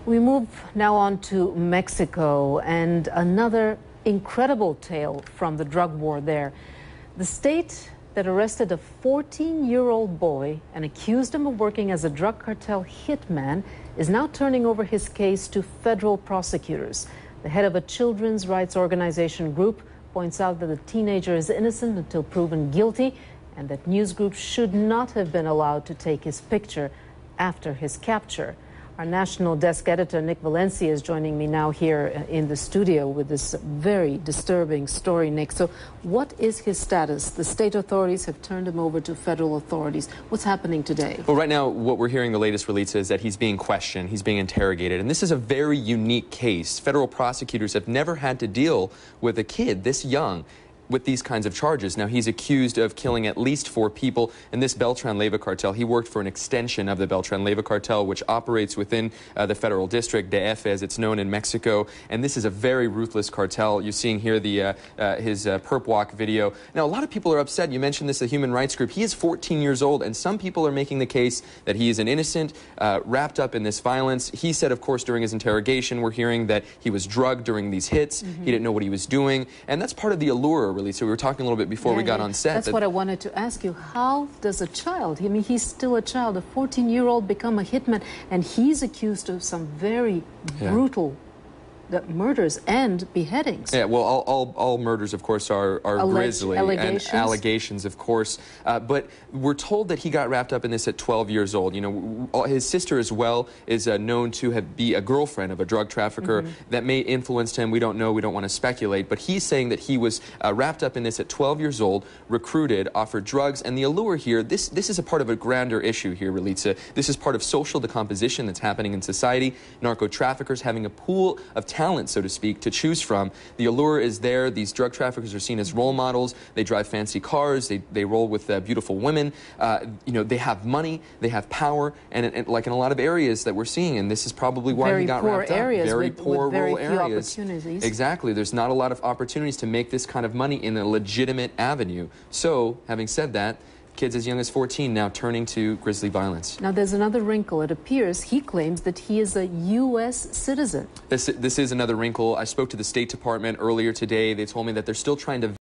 We move now on to Mexico and another incredible tale from the drug war there. The state that arrested a 14-year-old boy and accused him of working as a drug cartel hitman is now turning over his case to federal prosecutors. The head of a children's rights organization group points out that the teenager is innocent until proven guilty and that news groups should not have been allowed to take his picture after his capture. Our national desk editor, Nick Valencia, is joining me now here in the studio with this very disturbing story, Nick. So what is his status? The state authorities have turned him over to federal authorities. What's happening today? Well, right now, what we're hearing, the latest release, is that he's being questioned, he's being interrogated. And this is a very unique case. Federal prosecutors have never had to deal with a kid this young with these kinds of charges. Now, he's accused of killing at least 4 people in this Beltran-Leyva cartel. He worked for an extension of the Beltran-Leyva cartel, which operates within the federal district, DF, as it's known in Mexico. And this is a very ruthless cartel. You're seeing here his perp walk video. Now, a lot of people are upset. You mentioned this, the human rights group. He is 14 years old, and some people are making the case that he is an innocent, wrapped up in this violence. He said, of course, during his interrogation, we're hearing that he was drugged during these hits. He didn't know what he was doing. And that's part of the allure, really. So we were talking a little bit before we got on set. That's what I wanted to ask you. How does a child, I mean, he's still a child, a 14-year-old become a hitman, and he's accused of some very brutal murders and beheadings? Yeah, well, all murders, of course, are grisly. And allegations, of course. But we're told that he got wrapped up in this at 12 years old. You know, his sister as well is known to be a girlfriend of a drug trafficker that may influence him. We don't know. We don't want to speculate. But he's saying that he was wrapped up in this at 12 years old, recruited, offered drugs. And the allure here, this is a part of a grander issue here, Relitza. This is part of social decomposition that's happening in society. Narco-traffickers having a pool of talent, so to speak, to choose from. The allure is there. These drug traffickers are seen as role models. They drive fancy cars. They roll with beautiful women. You know, they have money. They have power. And like in a lot of areas that we're seeing, and this is probably why he got wrapped up. Very poor rural areas. Exactly. There's not a lot of opportunities to make this kind of money in a legitimate avenue. So, having said that, kids as young as 14 now turning to grisly violence. Now, there's another wrinkle. It appears he claims that he is a U.S. citizen. This is another wrinkle. I spoke to the State Department earlier today. They told me that they're still trying to